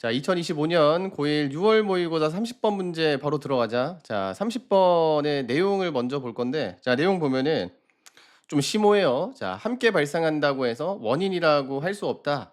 자, 2025년 고1 6월 모의고사 30번 문제 바로 들어가자. 자, 30번의 내용을 먼저 볼 건데, 자, 내용 보면은 좀 심오해요. 자, 함께 발생한다고 해서 원인이라고 할 수 없다.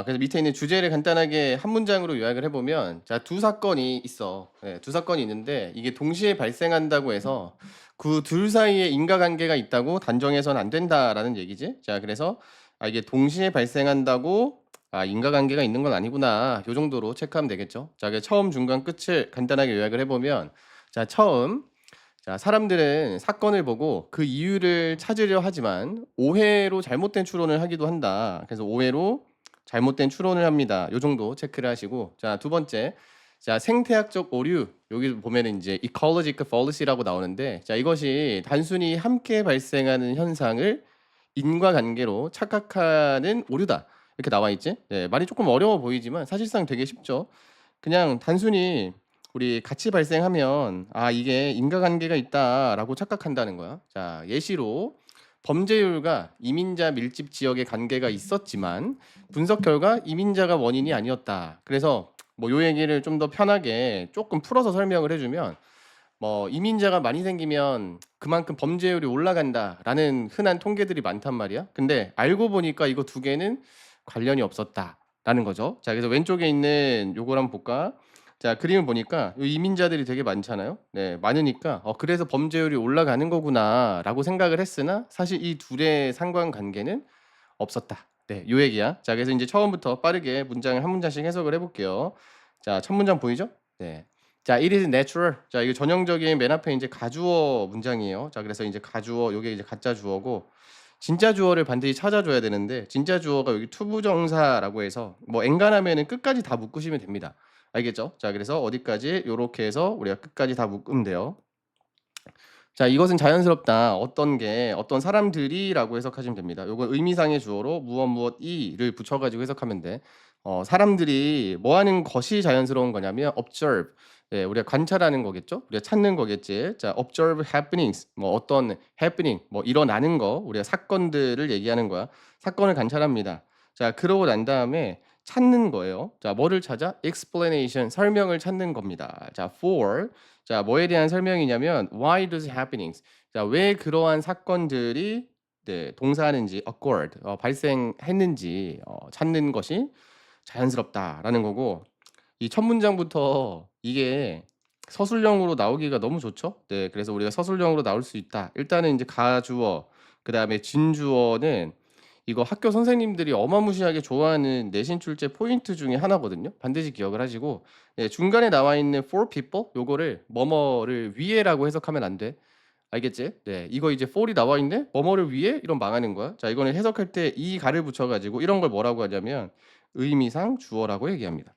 그래서 밑에 있는 주제를 간단하게 한 문장으로 요약을 해보면, 자, 두 사건이 있어. 네, 두 사건이 있는데, 이게 동시에 발생한다고 해서 그 둘 사이에 인과관계가 있다고 단정해서는 안 된다라는 얘기지. 자, 그래서 이게 동시에 발생한다고 인과관계가 있는 건 아니구나. 요 정도로 체크하면 되겠죠. 자, 그 처음, 중간, 끝을 간단하게 요약을 해보면, 자, 처음, 자, 사람들은 사건을 보고 그 이유를 찾으려 하지만 오해로 잘못된 추론을 하기도 한다. 그래서 오해로 잘못된 추론을 합니다. 요 정도 체크를 하시고, 자, 두 번째, 자, 생태학적 오류. 여기 보면은 이제 ecological fallacy라고 나오는데, 자, 이것이 단순히 함께 발생하는 현상을 인과관계로 착각하는 오류다. 이렇게 나와 있지? 네, 말이 조금 어려워 보이지만 사실상 되게 쉽죠. 그냥 단순히 우리 같이 발생하면 이게 인과관계가 있다라고 착각한다는 거야. 자, 예시로 범죄율과 이민자 밀집 지역의 관계가 있었지만 분석 결과 이민자가 원인이 아니었다. 그래서 뭐 요 얘기를 좀 더 편하게 조금 풀어서 설명을 해주면 뭐 이민자가 많이 생기면 그만큼 범죄율이 올라간다라는 흔한 통계들이 많단 말이야. 근데 알고 보니까 이거 두 개는 관련이 없었다라는 거죠. 자, 그래서 왼쪽에 있는 요걸 한번 볼까? 자, 그림을 보니까 요 이민자들이 되게 많잖아요. 네, 많으니까 그래서 범죄율이 올라가는 거구나라고 생각을 했으나 사실 이 둘의 상관관계는 없었다. 네, 요 얘기야. 자, 그래서 이제 처음부터 빠르게 문장을 한 문장씩 해석을 해볼게요. 자, 첫 문장 보이죠? 네. 자, it is natural. 자, 이거 전형적인 맨 앞에 이제 가주어 문장이에요. 자, 그래서 이제 가주어, 요게 이제 가짜 주어고, 진짜 주어를 반드시 찾아줘야 되는데, 진짜 주어가 여기 투부정사라고 해서, 뭐, 엔간하면은 끝까지 다 묶으시면 됩니다. 알겠죠? 자, 그래서 어디까지? 요렇게 해서 우리가 끝까지 다 묶으면 돼요. 자, 이것은 자연스럽다. 어떤 사람들이라고 해석하시면 됩니다. 요건 의미상의 주어로 무엇이를 붙여가지고 해석하면 돼. 사람들이 뭐 하는 것이 자연스러운 거냐면 observe. 예, 우리가 관찰하는 거겠죠? 우리가 찾는 거겠지. 자, observe happenings. 뭐 어떤 happening, 뭐 일어나는 거, 우리가 사건들을 얘기하는 거야. 사건을 관찰합니다. 자, 그러고 난 다음에 찾는 거예요. 자, 뭐를 찾아? explanation, 설명을 찾는 겁니다. 자, for. 자, 뭐에 대한 설명이냐면 why does happenings. 자, 왜 그러한 사건들이 동사하는지 occurred, 발생했는지 찾는 것이 자연스럽다라는 거고 이 첫 문장부터 이게 서술형으로 나오기가 너무 좋죠. 네, 그래서 우리가 서술형으로 나올 수 있다. 일단은 이제 가주어, 그다음에 진주어는 이거 학교 선생님들이 어마무시하게 좋아하는 내신 출제 포인트 중에 하나거든요. 반드시 기억을 하시고 중간에 나와 있는 for people 요거를 뭐뭐를 위해라고 해석하면 안 돼. 알겠지? 네, 이거 이제 for이 나와 있네? 뭐뭐를 위해? 이런 망하는 거야. 자, 이거는 해석할 때 이 가를 붙여가지고 이런 걸 뭐라고 하냐면 의미상 주어라고 얘기합니다.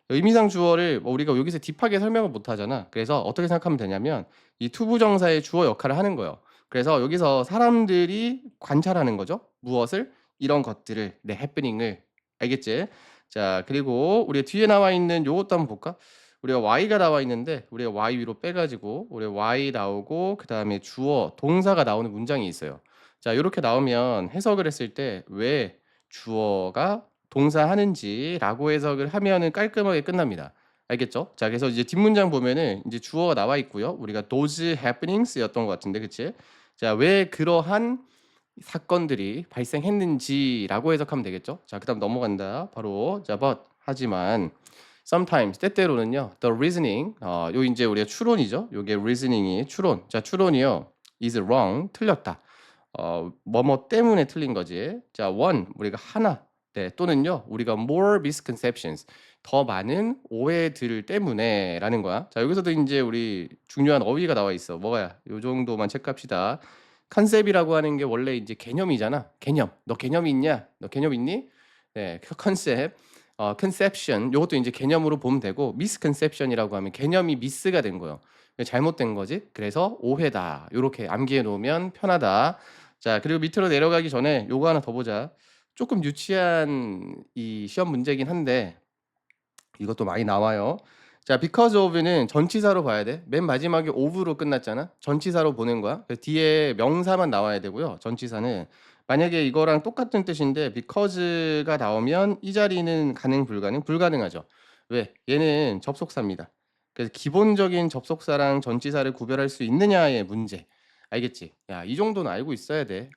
의미상 주어를 뭐 우리가 여기서 딥하게 설명을 못 하잖아. 그래서 어떻게 생각하면 되냐면 이 투부정사의 주어 역할을 하는 거예요. 그래서 여기서 사람들이 관찰하는 거죠. 무엇을? 이런 것들을, 해프닝을. 알겠지? 자, 그리고 우리 뒤에 나와 있는 요것도 한번 볼까? 우리가 y가 나와 있는데 우리가 y 위로 빼가지고 우리 y 나오고 그 다음에 주어, 동사가 나오는 문장이 있어요. 자, 이렇게 나오면 해석을 했을 때 왜 주어가 동사하는지라고 해석을 하면은 깔끔하게 끝납니다. 알겠죠? 자, 그래서 이제 뒷문장 보면은 이제 주어가 나와 있고요. 우리가 those happenings였던 것 같은데, 그치? 자, 왜 그러한 사건들이 발생했는지라고 해석하면 되겠죠? 자, 그다음 넘어간다. 바로 자, but 하지만 sometimes 때때로는요. The reasoning 요 이제 우리가 추론이죠. 요게 reasoning이 추론. 자, 추론이요. is wrong 틀렸다. 뭐뭐 때문에 틀린 거지. 자, one 우리가 하나. 네, 또는요. 우리가 more misconceptions 더 많은 오해들 때문에라는 거야. 자, 여기서도 이제 우리 중요한 어휘가 나와 있어. 뭐야? 요 정도만 체크합시다. 컨셉이라고 하는 게 원래 이제 개념이잖아. 개념. 너 개념이 있냐? 너 개념 있니? 네, 그 컨셉. 컨셉션. 요것도 이제 개념으로 보면 되고 미스컨셉션이라고 하면 개념이 미스가 된 거예요. 잘못된 거지. 그래서 오해다. 요렇게 암기해 놓으면 편하다. 자, 그리고 밑으로 내려가기 전에 요거 하나 더 보자. 조금 유치한 이 시험 문제긴 한데 이것도 많이 나와요. 자, because of는 전치사로 봐야 돼. 맨 마지막에 of로 끝났잖아. 전치사로 보는 거야. 그래서 뒤에 명사만 나와야 되고요. 전치사는 만약에 이거랑 똑같은 뜻인데 because가 나오면 이 자리는 가능 불가능? 불가능하죠. 왜? 얘는 접속사입니다. 그래서 기본적인 접속사랑 전치사를 구별할 수 있느냐의 문제. 알겠지? 야, 이 정도는 알고 있어야 돼.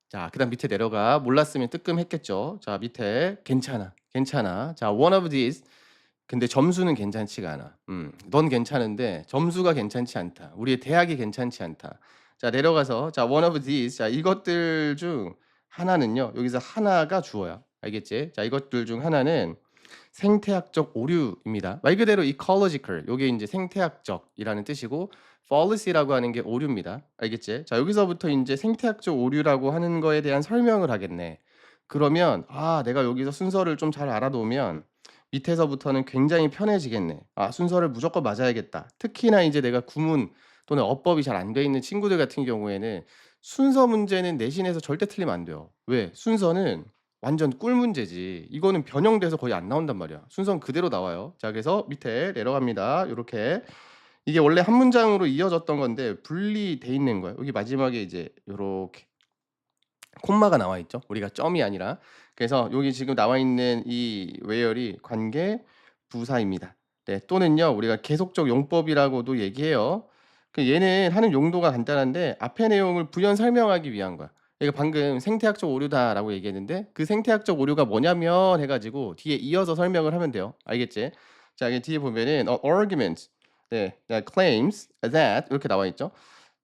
자, 그다음 밑에 내려가. 몰랐으면 뜨끔했겠죠. 자, 밑에 괜찮아. 괜찮아. 자, one of these. 근데 점수는 괜찮지가 않아. 넌 괜찮은데 점수가 괜찮지 않다. 우리의 대학이 괜찮지 않다. 자, 내려가서 자, one of these. 자, 이것들 중 하나는요. 여기서 하나가 주어야. 알겠지? 자, 이것들 중 하나는 생태학적 오류입니다. 말 그대로 ecological, 요게 이제 생태학적이라는 뜻이고 fallacy라고 하는 게 오류입니다. 알겠지? 자, 여기서부터 이제 생태학적 오류라고 하는 거에 대한 설명을 하겠네. 그러면 내가 여기서 순서를 좀 잘 알아놓으면 밑에서부터는 굉장히 편해지겠네. 순서를 무조건 맞아야겠다. 특히나 이제 내가 구문 또는 어법이 잘 안 돼 있는 친구들 같은 경우에는 순서 문제는 내신에서 절대 틀리면 안 돼요. 왜? 순서는 완전 꿀 문제지. 이거는 변형돼서 거의 안 나온단 말이야. 순서는 그대로 나와요. 자, 그래서 밑에 내려갑니다. 요렇게. 이게 원래 한 문장으로 이어졌던 건데 분리돼 있는 거예요. 여기 마지막에 이제 요렇게 콤마가 나와 있죠. 우리가 점이 아니라. 그래서 여기 지금 나와 있는 이 where이 관계 부사입니다. 네, 또는요. 우리가 계속적 용법이라고도 얘기해요. 얘는 하는 용도가 간단한데 앞의 내용을 부연 설명하기 위한 거야. 그러니까 방금 생태학적 오류다라고 얘기했는데 그 생태학적 오류가 뭐냐면 해가지고 뒤에 이어서 설명을 하면 돼요. 알겠지? 자, 여기 뒤에 보면은 argument, 네, claims that 이렇게 나와 있죠.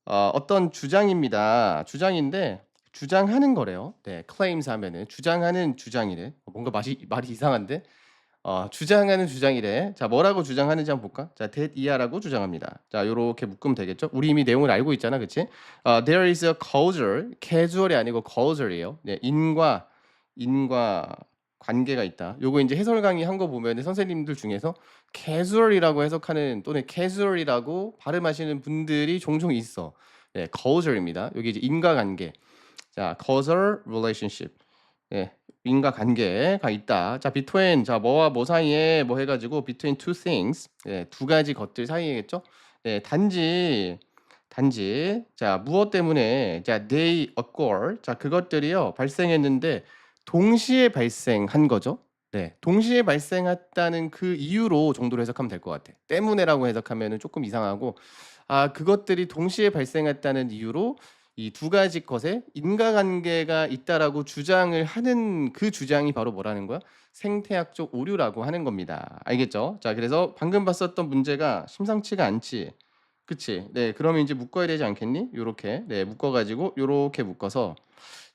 어떤 주장입니다. 주장인데 주장하는 거래요. 네, claims 하면은 주장하는 주장이래. 뭔가 말이 이상한데? 주장하는 주장이래. 자, 뭐라고 주장하는지 한번 볼까? 자, that 이하라고 주장합니다. 자, 요렇게 묶으면 되겠죠? 우리 이미 내용을 알고 있잖아, 그치? There is a causal, casual이 아니고 causal이에요. 네, 인과 관계가 있다. 요거 이제 해설 강의 한 거 보면 선생님들 중에서 casual이라고 해석하는 또는 casual이라고 발음하시는 분들이 종종 있어. 네, causal입니다. 여기 이제 인과관계. 자, causal relationship. 예, 인과관계가 있다. 자, between, 자, 뭐와 뭐 사이에 뭐 해가지고 between two things, 예, 두 가지 것들 사이겠죠. 예, 단지, 자, 무엇 때문에, 자, they occur, 자, 그것들이요 발생했는데 동시에 발생한 거죠. 네, 동시에 발생했다는 그 이유로 정도로 해석하면 될 것 같아. 때문에라고 해석하면은 조금 이상하고, 그것들이 동시에 발생했다는 이유로 이 두 가지 것에 인과관계가 있다라고 주장을 하는 그 주장이 바로 뭐라는 거야? 생태학적 오류라고 하는 겁니다. 알겠죠? 자, 그래서 방금 봤었던 문제가 심상치가 않지. 그치? 네, 그러면 이제 묶어야 되지 않겠니? 요렇게. 네, 묶어가지고 요렇게 묶어서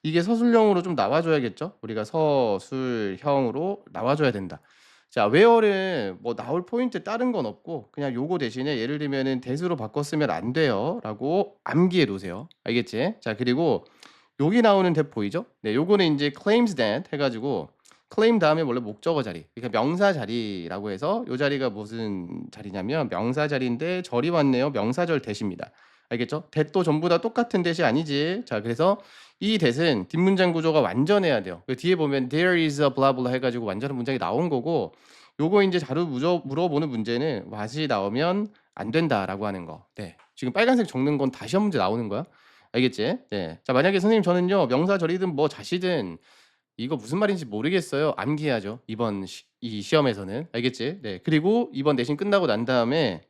이게 서술형으로 좀 나와줘야겠죠? 우리가 서술형으로 나와줘야 된다. 자, where는 뭐 나올 포인트 다른 건 없고 그냥 요거 대신에 예를 들면은 that으로 바꿨으면 안 돼요라고 암기해 놓으세요. 알겠지? 자, 그리고 여기 나오는 that 보이죠? 네, 요거는 이제 claims that 해가지고 claim 다음에 원래 목적어 자리, 그러니까 명사 자리라고 해서 요 자리가 무슨 자리냐면 명사 자리인데 절이 왔네요. 명사절 that입니다. 알겠죠? that도 전부 다 똑같은 that이 아니지. 자, 그래서 이 that은 뒷문장 구조가 완전해야 돼요. 그 뒤에 보면 there is a blah blah 해가지고 완전한 문장이 나온 거고, 요거 이제 자료 물어보는 문제는 what이 나오면 안 된다라고 하는 거. 네, 지금 빨간색 적는 건 다 시험 문제 나오는 거야. 알겠지? 네. 자, 만약에 선생님 저는요 명사절이든 뭐 자시든 이거 무슨 말인지 모르겠어요. 암기해야죠. 이 시험에서는. 알겠지? 네. 그리고 이번 내신 끝나고 난 다음에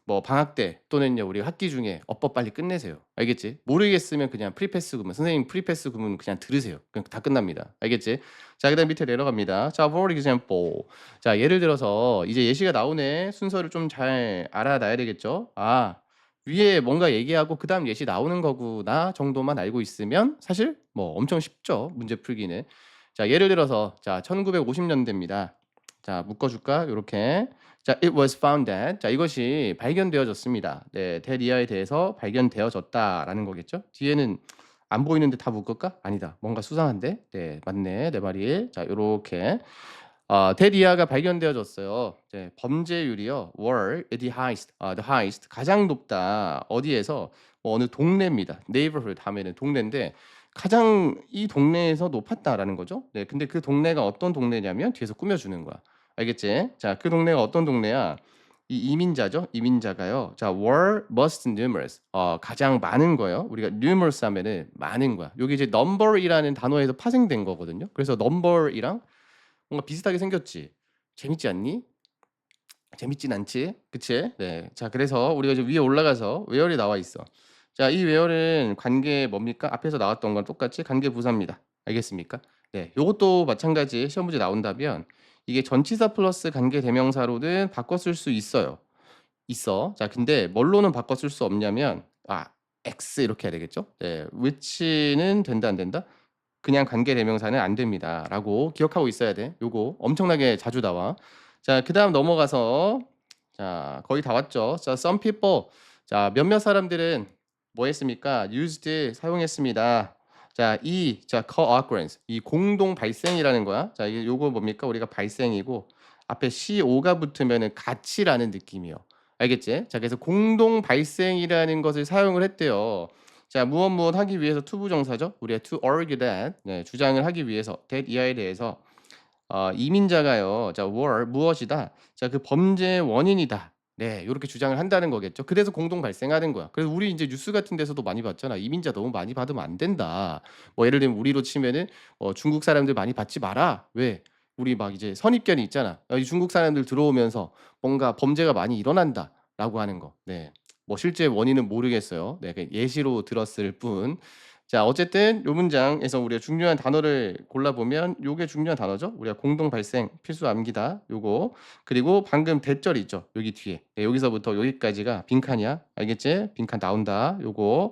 뭐 방학 때 또는요 우리 학기 중에 어법 빨리 끝내세요. 알겠지? 모르겠으면 그냥 프리패스 구문, 선생님 프리패스 구문 그냥 들으세요. 그냥 다 끝납니다. 알겠지? 자, 그다음 밑에 내려갑니다. 자, for example. 자, 예를 들어서 이제 예시가 나오네. 순서를 좀 잘 알아놔야 되겠죠? 위에 뭔가 얘기하고 그다음 예시 나오는 거구나 정도만 알고 있으면 사실 뭐 엄청 쉽죠. 문제 풀기는. 자, 예를 들어서 자, 1950년대입니다. 자, 묶어줄까? 요렇게. 자, it was found that. 자, 이것이 발견되어졌습니다. 네, 대리아에 대해서 발견되어졌다라는 거겠죠. 뒤에는 안 보이는데 다 묶을까? 아니다. 뭔가 수상한데. 네, 맞네. 내 말이. 자, 요렇게. 대리아가 발견되어졌어요. 네, 범죄율이요. were the highest. 가장 높다. 어디에서? 뭐 어느 동네입니다. neighborhood 하면은 동네인데 가장 이 동네에서 높았다라는 거죠. 네, 근데 그 동네가 어떤 동네냐면 뒤에서 꾸며주는 거야. 알겠지? 자, 그 동네가 어떤 동네야? 이 이민자죠. 이민자가요. 자, were most numerous. 가장 많은 거예요. 우리가 numerous 하면은 많은 거야. 여기 이제 number이라는 단어에서 파생된 거거든요. 그래서 number이랑 뭔가 비슷하게 생겼지. 재밌지 않니? 재밌진 않지. 그치? 네. 자 그래서 우리가 이제 위에 올라가서 where이 나와 있어. 자 이 where은 관계 뭡니까? 앞에서 나왔던 거랑 똑같이 관계 부사입니다. 알겠습니까? 네. 요것도 마찬가지 시험 문제 나온다면 이게 전치사 플러스 관계 대명사로는 바꿔 쓸 수 있어요. 있어. 자 근데 뭘로는 바꿔 쓸 수 없냐면 X 이렇게 해야 되겠죠? 네. which는 된다 안 된다? 그냥 관계 대명사는 안 됩니다라고 기억하고 있어야 돼. 요거 엄청나게 자주 나와. 자 그다음 넘어가서 자 거의 다 왔죠. 자 some people 자 몇몇 사람들은 뭐 했습니까? used 사용했습니다. 자 co-occurrence 이 공동 발생이라는 거야. 자 이게 요거 뭡니까? 우리가 발생이고 앞에 CO가 붙으면은 같이라는 느낌이요. 알겠지? 자 그래서 공동 발생이라는 것을 사용을 했대요. 자 무엇 하기 위해서 투부정사죠. 우리가 to argue that 네, 주장을 하기 위해서 that 이하에 대해서 이민자가요. 자 were 무엇이다. 자 그 범죄의 원인이다. 네, 요렇게 주장을 한다는 거겠죠. 그래서 공동 발생하는 거야. 그래서 우리 이제 뉴스 같은 데서도 많이 봤잖아. 이민자 너무 많이 받으면 안 된다. 뭐 예를 들면 우리로 치면은 중국 사람들 많이 받지 마라. 왜? 우리 막 이제 선입견이 있잖아. 이 중국 사람들 들어오면서 뭔가 범죄가 많이 일어난다라고 하는 거. 네. 뭐 실제 원인은 모르겠어요. 네, 그 예시로 들었을 뿐. 자, 어쨌든 요 문장에서 우리가 중요한 단어를 골라보면 요게 중요한 단어죠. 우리가 공동 발생 필수 암기다. 요거. 그리고 방금 대절이 있죠. 여기 뒤에. 네, 여기서부터 여기까지가 빈칸이야. 알겠지? 빈칸 나온다. 요거.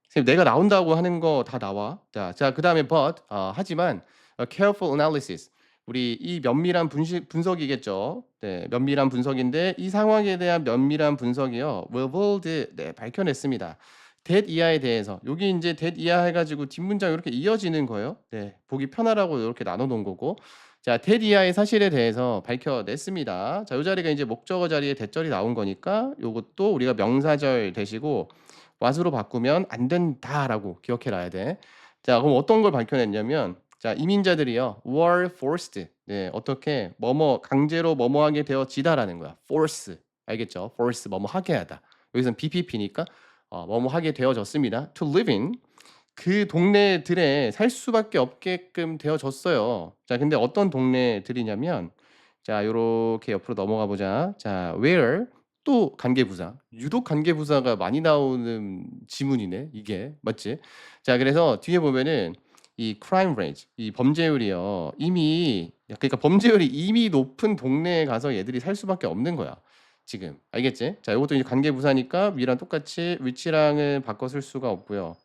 선생님 내가 나온다고 하는 거 다 나와. 자 그다음에 but 하지만 careful analysis 우리 이 면밀한 분석이겠죠. 네, 면밀한 분석인데 이 상황에 대한 면밀한 분석이요. revealed 네, 밝혀냈습니다. that 이하에 대해서 여기 이제 that 이하 해가지고 뒷문장 이렇게 이어지는 거예요. 네, 보기 편하라고 이렇게 나눠 놓은 거고. 자, that 이하의 사실에 대해서 밝혀냈습니다. 자, 이 자리가 이제 목적어 자리에 대절이 나온 거니까 요것도 우리가 명사절 대시고 what으로 바꾸면 안 된다라고 기억해 놔야 돼. 자, 그럼 어떤 걸 밝혀냈냐면 자, 이민자들이요. were forced. 네, 어떻게 강제로 하게 되어지다라는 거야. force. 알겠죠? force 하게 하다. 여기서는 BPP니까 하게 되어졌습니다. to live in 그 동네들에 살 수밖에 없게끔 되어졌어요. 자, 근데 어떤 동네들이냐면 자, 요렇게 옆으로 넘어가 보자. 자, where 또 관계부사. 유독 관계부사가 많이 나오는 지문이네. 이게 맞지? 자, 그래서 뒤에 보면은 이 crime rate, 이 범죄율이요. 그러니까 범죄율이 이미 높은 동네에 가서 얘들이 살 수밖에 없는 거야. 지금 알겠지? 자, 이것도 이제 관계부사니까 위랑 똑같이 위치랑은 바꿔 쓸 수가 없고요.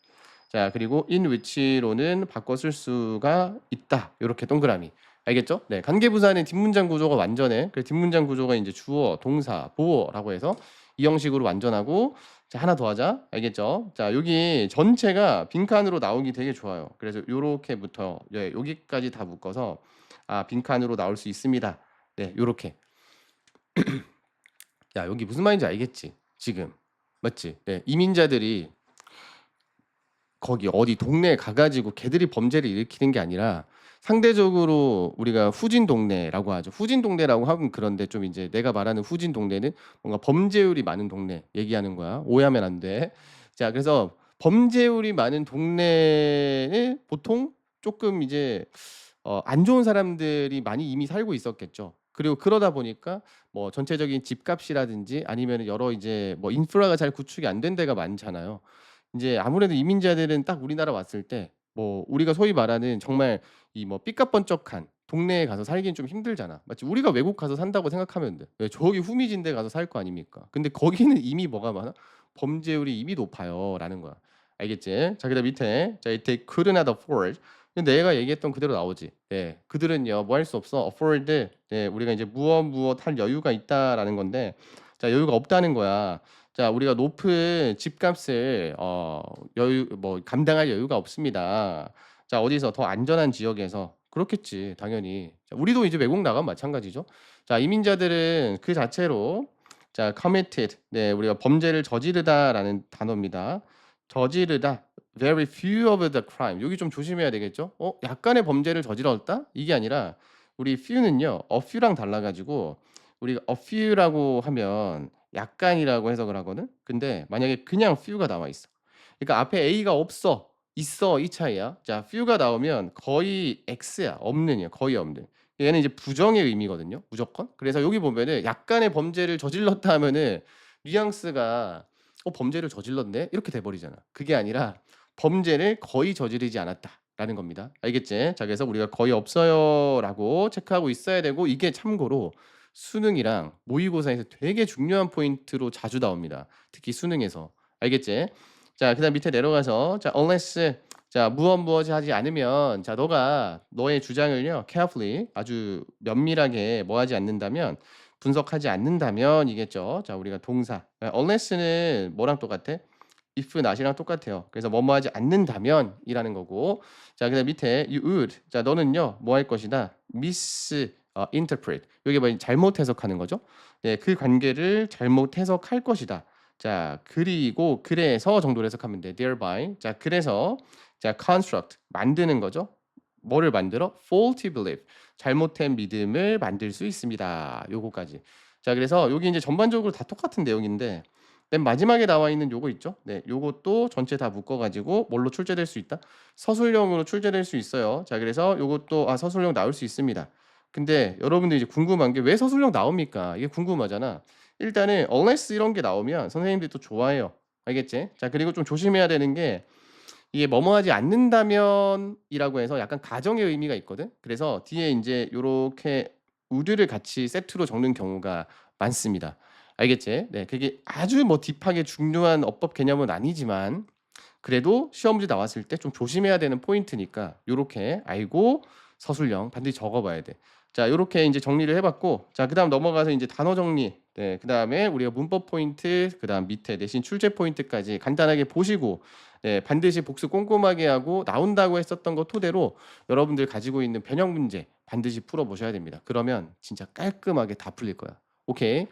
자, 그리고 in which로는 바꿔 쓸 수가 있다. 요렇게 동그라미. 알겠죠? 네, 관계부사는 뒷문장 구조가 완전해. 그 뒷문장 구조가 이제 주어, 동사, 보어라고 해서 이 형식으로 완전하고 자, 하나 더 하자. 알겠죠? 자, 여기 전체가 빈칸으로 나오기 되게 좋아요. 그래서 요렇게부터 여기까지 다 묶어서 빈칸으로 나올 수 있습니다. 네, 요렇게. 야, 여기 무슨 말인지 알겠지? 지금. 맞지? 네, 이민자들이 거기 어디 동네에 가가지고 걔들이 범죄를 일으키는 게 아니라 상대적으로 우리가 후진 동네라고 하죠. 후진 동네라고 하면 그런데 좀 이제 내가 말하는 후진 동네는 뭔가 범죄율이 많은 동네 얘기하는 거야. 오해하면 안 돼. 자, 그래서 범죄율이 많은 동네는 보통 조금 이제 안 좋은 사람들이 많이 이미 살고 있었겠죠. 그리고 그러다 보니까 뭐 전체적인 집값이라든지 아니면 여러 이제 뭐 인프라가 잘 구축이 안 된 데가 많잖아요. 이제 아무래도 이민자들은 딱 우리나라 왔을 때 뭐 우리가 소위 말하는 정말 이 뭐 삐까뻔쩍한 동네에 가서 살기는 좀 힘들잖아. 마치 우리가 외국 가서 산다고 생각하면 돼. 왜 저기 후미진 데 가서 살 거 아닙니까? 근데 거기는 이미 뭐가 많아? 범죄율이 이미 높아요라는 거야. 알겠지? 자, 그다음 밑에 자, they could not afford. 근데 내가 얘기했던 그대로 나오지. 네. 그들은요. 뭐 할 수 없어. afford. 네, 우리가 이제 무엇 할 여유가 있다라는 건데 자, 여유가 없다는 거야. 자, 우리가 높은 집값을 감당할 여유가 없습니다. 자, 어디서 더 안전한 지역에서 그렇겠지, 당연히. 자, 우리도 이제 외국 나가면 마찬가지죠. 자, 이민자들은 그 자체로 자, committed. 네, 우리가 범죄를 저지르다라는 단어입니다. 저지르다. Very few of the crime. 여기 좀 조심해야 되겠죠? 약간의 범죄를 저질렀다? 이게 아니라 우리 few는요, a few랑 달라가지고 우리가 a few라고 하면 약간이라고 해석을 하거든. 근데 만약에 그냥 few가 나와 있어. 그러니까 앞에 a가 없어, 있어 이 차이야. 자, few가 나오면 거의 x야, 없는이야, 거의 없는. 얘는 이제 부정의 의미거든요. 무조건. 그래서 여기 보면은 약간의 범죄를 저질렀다 하면은 뉘앙스가 범죄를 저질렀네. 이렇게 돼 버리잖아. 그게 아니라 범죄를 거의 저지르지 않았다라는 겁니다. 알겠지? 자, 그래서 우리가 거의 없어요라고 체크하고 있어야 되고 이게 참고로 수능이랑 모의고사에서 되게 중요한 포인트로 자주 나옵니다. 특히 수능에서. 알겠지? 자, 그다음 밑에 내려가서 자, unless 자, 무엇 하지 않으면 자, 너가 너의 주장을요. carefully 아주 면밀하게 뭐 하지 않는다면 분석하지 않는다면이겠죠. 자, 우리가 동사 unless는 뭐랑 똑같아? if not이랑 똑같아요. 그래서 뭐뭐 하지 않는다면이라는 거고. 자, 그다음 밑에 you would 자, 너는요. 뭐 할 것이다? interpret 이게 뭐 잘못 해석하는 거죠. 네, 그 관계를 잘못 해석할 것이다. 자, 그리고 그래서 정도로 해석하면 돼. thereby 자, 그래서 자, construct 만드는 거죠. 뭐를 만들어? faulty belief 잘못된 믿음을 만들 수 있습니다. 요거까지. 자, 그래서 여기 이제 전반적으로 다 똑같은 내용인데 맨 마지막에 나와 있는 요거 있죠? 네, 요것도 전체 다 묶어 가지고 뭘로 출제될 수 있다? 서술형으로 출제될 수 있어요. 자, 그래서 요것도 서술형 나올 수 있습니다. 근데 여러분들 이제 궁금한 게 왜 서술형 나옵니까? 이게 궁금하잖아. 일단은 unless 이런 게 나오면 선생님들이 또 좋아해요. 알겠지? 자, 그리고 좀 조심해야 되는 게 이게 뭐뭐 하지 않는다면이라고 해서 약간 가정의 의미가 있거든. 그래서 뒤에 인제 요렇게 would를 같이 세트로 적는 경우가 많습니다. 알겠지? 네. 그게 아주 뭐 딥하게 중요한 어법 개념은 아니지만 그래도 시험 문제 나왔을 때 좀 조심해야 되는 포인트니까 요렇게 알고 서술형 반드시 적어 봐야 돼. 자, 요렇게 인제 정리를 해 봤고 자, 그다음 넘어가서 인제 단어 정리 네, 그다음에 우리가 문법 포인트 그다음 밑에 내신 출제 포인트까지 간단하게 보시고 네, 반드시 복습 꼼꼼하게 하고 나온다고 했었던 거 토대로 여러분들 가지고 있는 변형 문제 반드시 풀어 보셔야 됩니다. 그러면 진짜 깔끔하게 다 풀릴 거야. 오케이.